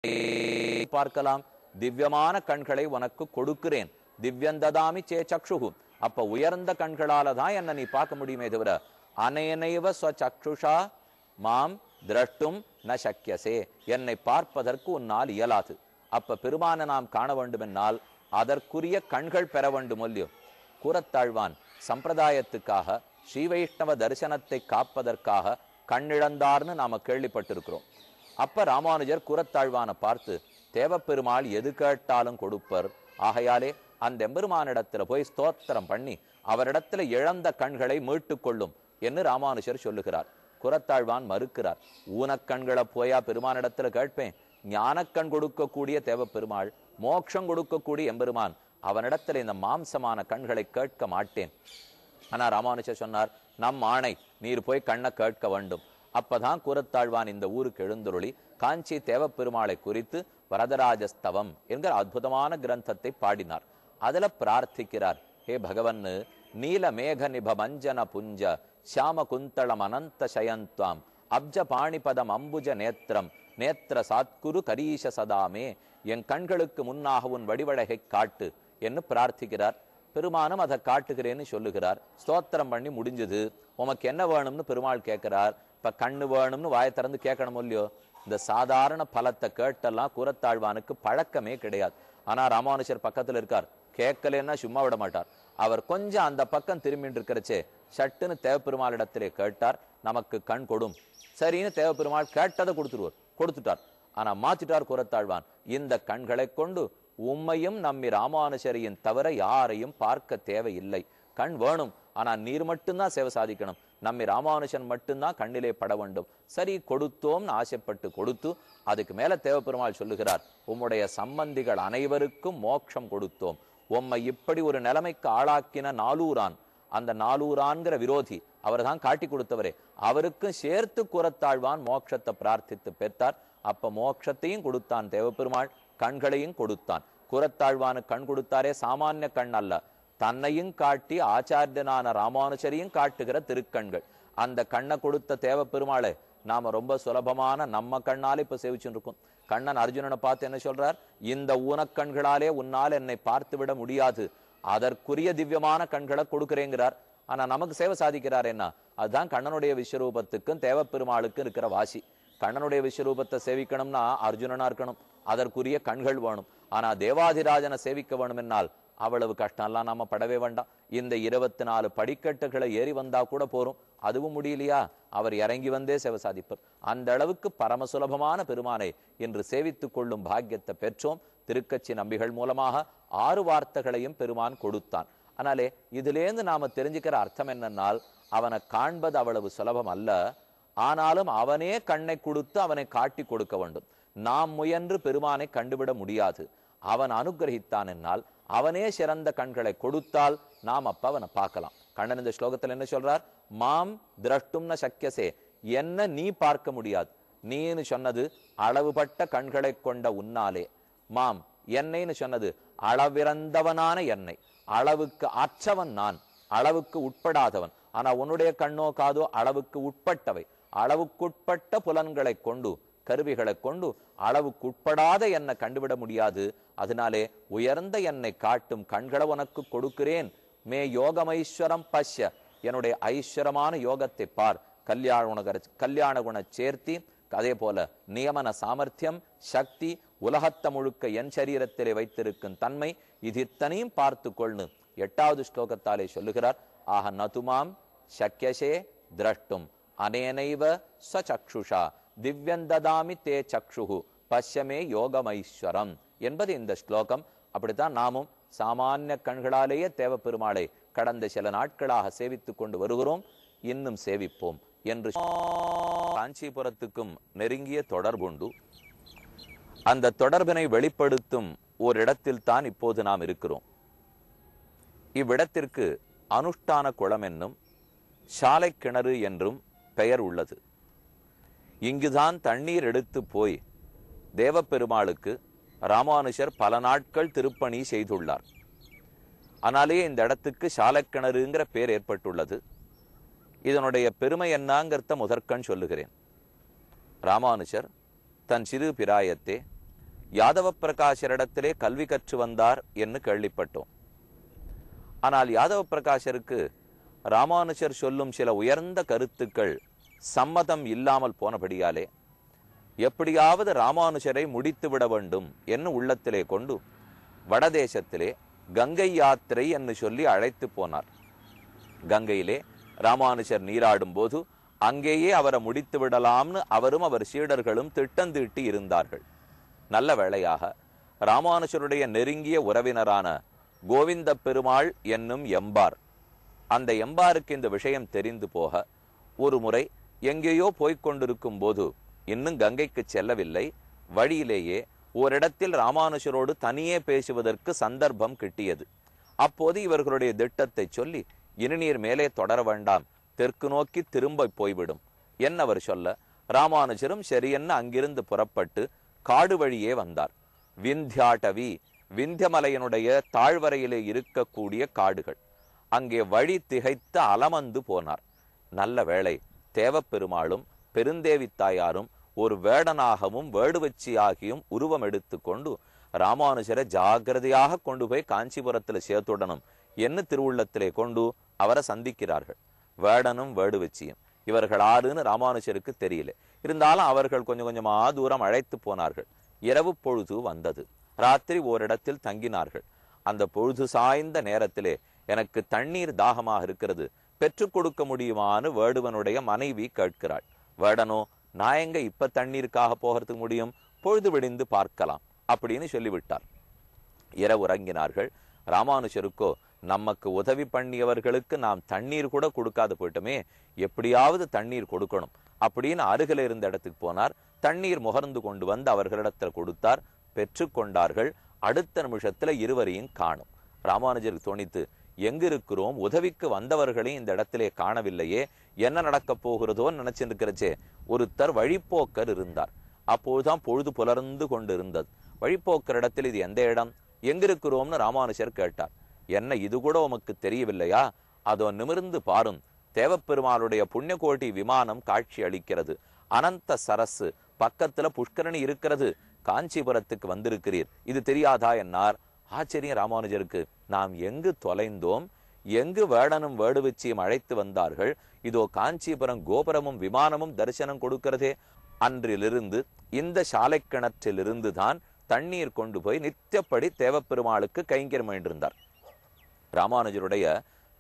பார்க்கலாம். திவ்யமான கண்களை உனக்கு கொடுக்கிறேன். திவ்யந்ததாமி சே சக்ஷுகு. அப்ப உயர்ந்த கண்களால தான் என்ன நீ பார்க்க முடியுமே தவிர அனேனைவ ஸ்வசக்ஷுஷா மாம் திரஷ்டும் ந சக்கியசே. என்னை பார்ப்பதற்கு உன்னால் இயலாது. அப்ப பெருமான நாம் காண வேண்டுமென்னால் அதற்குரிய கண்கள் பெற வேண்டும் இல்லையோ. கூரத்தாழ்வான் சம்பிரதாயத்துக்காக ஸ்ரீ வைஷ்ணவ தரிசனத்தை காப்பதற்காக கண்ணிழந்தார்னு நாம கேள்விப்பட்டிருக்கிறோம். அப்ப ராமானுஜர் கூரத்தாழ்வான பார்த்து தேவப்பெருமாள் எது கேட்டாலும் கொடுப்பர், ஆகையாலே அந்த எம்பெருமானிடத்துல போய் ஸ்தோத்திரம் பண்ணி அவரிடத்துல இழந்த கண்களை மீட்டு கொள்ளும் என்று ராமானுஜர் சொல்லுகிறார். கூரத்தாழ்வான் மறுக்கிறார். ஊனக்கண்களை போயா பெருமானிடத்துல கேட்பேன்? ஞானக்கண் கொடுக்கக்கூடிய தேவப்பெருமாள், மோட்சம் கொடுக்கக்கூடிய எம்பெருமான், அவனிடத்துல இந்த மாம்சமான கண்களை கேட்க மாட்டேன். ஆனா ராமானுஜர் சொன்னார், நம் ஆணை, நீர் போய் கண்ணை கேட்க வேண்டும். அப்பதான் கூரத்தாழ்வான் இந்த ஊருக்கு எழுந்துருளி காஞ்சி தேவப்பெருமாளை குறித்து வரதராஜஸ்தவம் என்கிற அற்புதமான கிரந்தத்தை பாடினார். அதுல பிரார்த்திக்கிறார், ஹே பகவன், நீல மேக நிப மஞ்சன புஞ்ச ஷியாம குந்தளம் அனந்த சயந்த்வாம் அப்ஜ பாணிபதம் அம்புஜ நேத்திரம் நேத்திர சாத்குரு கரீஷ சதாமே. என் கண்களுக்கு முன்னாக உன் வடிவழகை காட்டு என்று பிரார்த்திக்கிறார். பெருமானும் அதை காட்டுகிறேன்னு சொல்லுகிறார். ஸ்தோத்திரம் பண்ணி முடிஞ்சது. உமக்கு என்ன வேணும்னு பெருமாள் கேட்கிறார். இப்ப கண்ணு வேணும்னு வாயை திறந்து கேட்கணும் இல்லையோ. இந்த சாதாரண பலத்தை கேட்டெல்லாம் கூரத்தாழ்வானுக்கு பழக்கமே கிடையாது. ஆனா ராமானுஜர் பக்கத்துல இருக்கார், கேட்கலன்னா சும்மா விட மாட்டார். அவர் கொஞ்சம் அந்த பக்கம் திரும்பிட்டு இருக்கிறச்சே சட்டுன்னு தேவப்பெருமாளிடத்திலே கேட்டார், நமக்கு கண் கொடும். சரின்னு தேவப்பெருமாள் கேட்டதை கொடுத்துட்டார். ஆனா மாத்திட்டார் கூரத்தாழ்வான், இந்த கண்களை கொண்டு உம்மையும் நம்மி ராமானுஜரையும் தவிர யாரையும் பார்க்க தேவையில்லை. கண் வேணும், ஆனா நீர் மட்டும்தான் சேவை சாதிக்கணும். நம்மி ராமானுஜன் மட்டும்தான் கண்ணிலே பட வேண்டும். சரி கொடுத்தோம்னு ஆசைப்பட்டு கொடுத்து அதுக்கு மேல தேவப்பெருமாள் சொல்லுகிறார், உம்முடைய சம்பந்திகள் அனைவருக்கும் மோட்சம் கொடுத்தோம். உம்மை இப்படி ஒரு நிலைமைக்கு ஆளாக்கின நாலூரான், அந்த நாலூரான்கிற விரோதி அவர் தான் காட்டி கொடுத்தவரே, அவருக்கும் சேர்த்து கூரத்தாழ்வான் மோட்சத்தை பிரார்த்தித்து பெற்றார். அப்ப மோட்சத்தையும் கொடுத்தான் தேவப்பெருமாள், கண்களையும் கொடுத்தான். கூரத்தாழ்வானு கண் கொடுத்தாரே, சாமானிய கண் அல்ல, தன்னையும் காட்டி ஆச்சாரியனான ராமானுஜரையும் காட்டுகிற திருக்கண்கள். அந்த கண்ணை கொடுத்த தேவப்பெருமாளை நாம ரொம்ப சுலபமான நம்ம கண்ணாலே இப்ப சேவிச்சுட்டு இருக்கோம். கண்ணன் அர்ஜுனனை பார்த்து என்ன சொல்றார், இந்த ஊனக்கண்களாலே உன்னால் என்னை பார்த்து விட முடியாது, அதற்குரிய திவ்யமான கண்களை கொடுக்கிறேங்கிறார். ஆனா நமக்கு சேவை சாதிக்கிறார் என்ன? அதுதான் கண்ணனுடைய விஸ்வரூபத்துக்கும் தேவப்பெருமாளுக்கும் இருக்கிற வாசி. கண்ணனுடைய விஸ்வரூபத்தை சேவிக்கணும்னா அர்ஜுனனா இருக்கணும், அதற்குரிய கண்கள் வேணும். ஆனா தேவாதிராஜனை சேவிக்க வேணும் என்னால் அவ்வளவு கஷ்டம்லாம் நாம படவே வேண்டாம். இந்த 24 படிக்கட்டுகளை ஏறி வந்தா கூட போறோம். அதுவும் முடியலையா, அவர் இறங்கி வந்தே சேவை சாதிப்பார். அந்த அளவுக்கு பரம சுலபமான பெருமானை இன்று சேவித்துக் கொள்ளும் பாக்கியத்தை பெற்றோம். திருக்கச்சி நம்பிகள் மூலமாக 6 வார்த்தைகளையும் பெருமான் கொடுத்தான். ஆனாலே இதுலேருந்து நாம தெரிஞ்சுக்கிற அர்த்தம் என்னன்னால், அவனை காண்பது அவ்வளவு சுலபம் அல்ல. ஆனாலும் அவனே கண்ணை கொடுத்து அவனை காட்டி கொடுக்க வேண்டும். நாம் முயன்று பெருமானை கண்டுவிட முடியாது. அவன் அனுகிரகித்தான் என்னால், அவனே சிறந்த கண்களை கொடுத்தால் நாம் அப்ப அவனை பார்க்கலாம். கண்ணன் இந்த ஸ்லோகத்தில் என்ன சொல்றார், மாம் திரஷ்டும்ன சக்கியசே, என்ன நீ பார்க்க முடியாது. நீன்னு சொன்னது அளவுபட்ட கண்களை கொண்ட உன்னாலே, மாம் என்னைன்னு சொன்னது அளவிறந்தவனான என்னை, அளவுக்கு அற்றவன் நான், அளவுக்கு உட்படாதவன். ஆனா உன்னுடைய கண்ணோ காதோ அளவுக்கு உட்பட்டவை. அளவுக்குட்பட்ட புலன்களை கொண்டு கருவிகளை கொண்டு அளவுக்குட்படாத என்னை கண்டுவிட முடியாது. அதனாலே உயர்ந்த என்னை காட்டும் கண்களை உனக்கு கொடுக்கிறேன். மே யோகமைஸ்வரம் பஷ்ய, என்னுடைய ஐஸ்வரமான யோகத்தை பார். கல்யாண குண சேர்த்தி, அதே போல நியமன சாமர்த்தியம், சக்தி, உலகத்தை முழுக்க என் சரீரத்திலே வைத்திருக்கும் தன்மை, இது இத்தனையும் பார்த்து கொள்ளு 8வது ஸ்லோகத்தாலே சொல்லுகிறார். ஆக நதுமாம் சக்கியசே திரஷ்டும் அனேனைவ ஸ்வசக்ஷுஷா திவ்யந்ததாமி தே சக்ஷுகு பஷ்யமே யோகமைஸ்வரம் என்பது இந்த ஸ்லோகம். அப்படித்தான் நாமும் சாமானிய கண்களாலேயே தேவப்பெருமாளை கடந்த சில நாட்களாக சேவித்துக் கொண்டு வருகிறோம், இன்னும் சேவிப்போம் என்று. காஞ்சிபுரத்துக்கும் நெருங்கிய தொடர்புண்டு. அந்த தொடர்பினை வெளிப்படுத்தும் ஒரு இடத்தில் தான் இப்போது நாம் இருக்கிறோம். இவ்விடத்திற்கு அனுஷ்டான குளம் என்னும் சாலை கிணறு என்றும் பெயர் உள்ளது. இங்குதான் தண்ணீர் எடுத்து போய் தேவப்பெருமாளுக்கு ராமானுஜர் பல நாட்கள் திருப்பணி செய்துள்ளார். ஆனாலேயே இந்த இடத்துக்கு சாலக்கிணறுங்கிற பேர் ஏற்பட்டுள்ளது. இதனுடைய பெருமை என்னங்கிறத முதற்கண் சொல்லுகிறேன். ராமானுஜர் தன் சிறு பிராயத்தே யாதவ பிரகாஷரிடத்திலே கல்வி கற்று வந்தார் என்று கேள்விப்பட்டோம். ஆனால் யாதவ பிரகாஷருக்கு ராமானுஜர் சொல்லும் சில உயர்ந்த கருத்துக்கள் சம்மதம் இல்லாமல் போனபடியாலே எப்படியாவது ராமானுஜரை முடித்து விட வேண்டும் என்று உள்ளத்திலே கொண்டு வடதேசத்திலே கங்கை யாத்திரை என்று சொல்லி அழைத்து போனார். கங்கையிலே ராமானுஜர் நீராடும் போது அங்கேயே அவரை முடித்து விடலாம்னு அவரும் அவர் சீடர்களும் திட்டந்தீட்டி இருந்தார்கள். நல்ல வேளையாக ராமானுஜருடைய நெருங்கிய உறவினரான கோவிந்த பெருமாள் என்னும் எம்பார், அந்த எம்பாருக்கு இந்த விஷயம் தெரிந்து போக ஒரு முறை எங்கேயோ போய்கொண்டிருக்கும் போது இன்னும் கங்கைக்கு செல்லவில்லை, வழியிலேயே ஓரிடத்தில் ராமானுஜரோடு தனியே பேசுவதற்கு சந்தர்ப்பம் கிட்டியது. அப்போது இவர்களுடைய திட்டத்தை சொல்லி, இனி நீர் மேலே தொடர வேண்டாம், தெற்கு நோக்கி திரும்ப போய்விடும் என்னவர் சொல்ல, ராமானுஜரும் சரியென்னு அங்கிருந்து புறப்பட்டு காடு வழியே வந்தார். விந்தியாட்டவி, விந்தியமலையனுடைய தாழ்வரையிலே இருக்கக்கூடிய காடுகள், அங்கே வழி திகைத்து அலமந்து போனார். நல்ல வேளை தேவப்பெருமாளும் பெருந்தேவி தாயாரும் ஒரு வேடனாகவும் வேடுவச்சியாகியும் உருவம் எடுத்து கொண்டு ராமானுஜரை ஜாகிரதையாக கொண்டு போய் காஞ்சிபுரத்தில் சேர்த்துடணும் என்று திருவுள்ளத்திலே கொண்டு அவரை சந்திக்கிறார்கள். வேடனும் வேடுவச்சியும் இவர்கள் ஆறுன்னு ராமானுஜருக்கு தெரியல. இருந்தாலும் அவர்கள் கொஞ்சம் கொஞ்சமா தூரம் அழைத்து போனார்கள். இரவு பொழுது வந்தது. ராத்திரி ஓரிடத்தில் தங்கினார்கள். அந்த பொழுது சாய்ந்த நேரத்திலே எனக்கு தண்ணீர் தாகமாக இருக்கிறது, பெற்றுக் கொடுக்க முடியுமான்னு வேடுவனுடைய மனைவி கேட்கிறாள். வேடனோ, நான் எங்க இப்ப தண்ணீருக்காக போகிறதுக்கு முடியும், பொழுது விடிந்து பார்க்கலாம் அப்படின்னு சொல்லிவிட்டார். இரவு உறங்கினார்கள். ராமானுஜருக்கோ, நமக்கு உதவி பண்ணியவர்களுக்கு நாம் தண்ணீர் கூட கொடுக்காது போயிட்டோமே, எப்படியாவது தண்ணீர் கொடுக்கணும் அப்படின்னு அருகில் இருந்த இடத்துக்கு போனார். தண்ணீர் முகர்ந்து கொண்டு வந்து அவர்களிடத்தில் கொடுத்தார். பெற்று கொண்டார்கள். அடுத்த நிமிஷத்துல இருவரையும் காணும். ராமானுஜருக்கு தோணித்து, எங்க இருக்கிறோம், உதவிக்கு வந்தவர்களையும் இந்த இடத்திலே காணவில்லையே, என்ன நடக்கப் போகிறதோன்னு நினைச்சிருக்கிறச்சே ஒருத்தர் வழிப்போக்கர் இருந்தார். அப்போதுதான் பொழுது புலர்ந்து கொண்டு இருந்தது. வழிப்போக்கர் இடத்தில் இது எந்த இடம், எங்க இருக்கிறோம்னு ராமானுஜர் கேட்டார். என்ன இது கூட உமக்கு தெரியவில்லையா? அதோ நிமிர்ந்து பாரும், தேவப்பெருமாளுடைய புண்ணியகோட்டி விமானம் காட்சி அளிக்கிறது, அனந்த சரசு பக்கத்துல புஷ்கரணி இருக்கிறது, காஞ்சிபுரத்துக்கு வந்திருக்கிறீர், இது தெரியாதா என்னார். ஆச்சரியம் ராமானுஜருக்கு. நாம் எங்கு தொலைந்தோம், எங்கு வேடனும் வேடுவச்சியும் அழைத்து வந்தார்கள், இதோ காஞ்சிபுரம் கோபுரமும் விமானமும் தரிசனம் கொடுக்கிறதே. அன்றிலிருந்து இந்த சாலை கிணற்றிலிருந்து தான் தண்ணீர் கொண்டு போய் நித்தியப்படி தேவப்பெருமாளுக்கு கைங்கரியம் என்றிருந்தார். ராமானுஜருடைய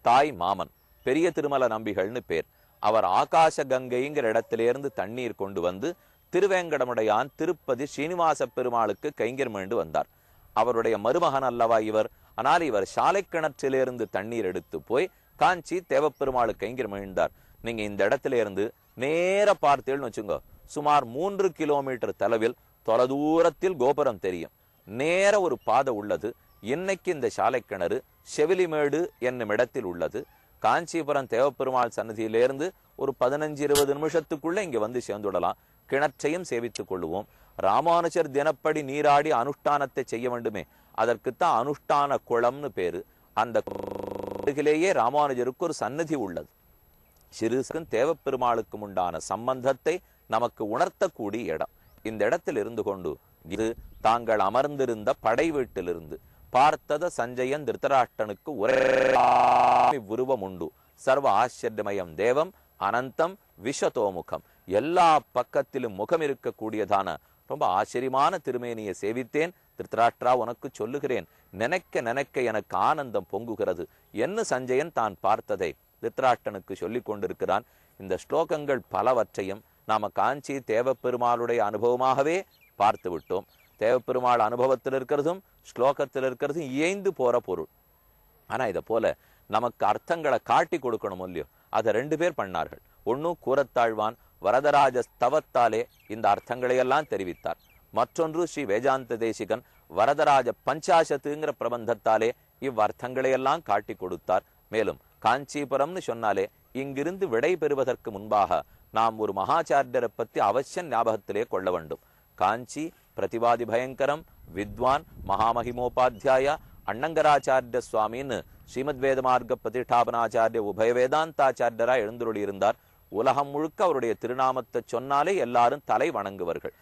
தாய் மாமன் பெரிய திருமல நம்பிகள்னு பேர். அவர் ஆகாச கங்கைங்கிற இடத்திலிருந்து தண்ணீர் கொண்டு வந்து திருவேங்கடமுடையான் திருப்பதி ஸ்ரீனிவாச பெருமாளுக்கு கைங்கரியம் வந்தார். அவருடைய மருமகன் அல்லவா இவர். ஆனால் இவர் சாலை கிணற்றிலிருந்து தண்ணீர் எடுத்து போய் காஞ்சி தேவப்பெருமாளுக்கு கைங்கரியம். நீங்க இந்த இடத்துல இருந்து நேர பார்த்தேன்னு வச்சுங்க, சுமார் 3 கிலோமீட்டர் தொலைவில் தொலைதூரத்தில் கோபுரம் தெரியும். நேர ஒரு பாதை உள்ளது. இன்னைக்கு இந்த சாலை கிணறு செவிலிமேடு என்னும் இடத்தில் உள்ளது. காஞ்சிபுரம் தேவப்பெருமாள் சன்னதியிலிருந்து ஒரு 15-20 நிமிஷத்துக்குள்ள இங்க வந்து சேர்ந்துடலாம். கிணற்றையும் சேவித்துக் கொள்ளுவோம். ராமானுஜர் தினப்படி நீராடி அனுஷ்டானத்தை செய்ய வேண்டுமே, அதற்குத்தான் அனுஷ்டான குளம்னு பேரு. அந்த அருகிலேயே ராமானுஜருக்கு ஒரு சன்னதி உள்ளது. சிறுசுக்கும் தேவப்பெருமாளுக்கும் உண்டான சம்பந்தத்தை நமக்கு உணர்த்தக்கூடிய இடம். இந்த இடத்தில் இருந்து கொண்டு இது தாங்கள் அமர்ந்திருந்த படை வீட்டிலிருந்து பார்த்தத சஞ்சயன் திருத்தராஷ்டனுக்கு ஒரே உருவம் உண்டு. சர்வ ஆச்சரியமயம் தேவம் அனந்தம் விஷதோமுகம், எல்லா பக்கத்திலும் முகம் இருக்கக்கூடியதான ரொம்ப ஆச்சரியமான திருமேனியை சேவித்தேன். திருத்தராஷ்டிரா, உனக்கு சொல்லுகிறேன், நினைக்க நினைக்க எனக்கு ஆனந்தம் பொங்குகிறது என்ன சஞ்சயன் தான் பார்த்ததை திருத்தராஷ்டனுக்கு சொல்லிக் கொண்டிருக்கிறான். இந்த ஸ்லோகங்கள் பலவற்றையும் நாம காஞ்சி தேவப்பெருமாளுடைய அனுபவமாகவே பார்த்து விட்டோம். தேவப்பெருமாள் அனுபவத்தில் இருக்கிறதும் ஸ்லோகத்தில் இருக்கிறதும் இயைந்து போற பொருள். ஆனா இதை போல நமக்கு அர்த்தங்களை காட்டி கொடுக்கணும் இல்லையோ, அதை 2 பேர் பண்ணார்கள். ஒன்னும் கூரத்தாழ்வான் வரதராஜ ஸ்தவத்தாலே இந்த அர்த்தங்களை எல்லாம் தெரிவித்தார். மற்றொன்று ஸ்ரீ வேதாந்த தேசிகன் வரதராஜ பஞ்சாசத்துங்கிற பிரபந்தத்தாலே இவ்வர்த்தங்களை எல்லாம் காட்டி கொடுத்தார். மேலும் காஞ்சிபுரம்னு சொன்னாலே இங்கிருந்து விடை பெறுவதற்கு முன்பாக நாம் ஒரு மகாச்சாரியரை பத்தி அவசியம் ஞாபகத்திலே கொள்ள வேண்டும். காஞ்சி பிரதிவாதி பயங்கரம் வித்வான் மகாமகிமோபாத்தியாய அண்ணங்கராச்சாரிய சுவாமின்னு ஸ்ரீமத் வேத மார்க்க பிரதிஷ்டாபனாச்சாரிய உபய வேதாந்தாச்சாரியரா எழுந்துருளி இருந்தார். உலகம் முழுக்க அவருடைய திருநாமத்தை சொன்னாலே எல்லாரும் தலை வணங்குவார்கள்.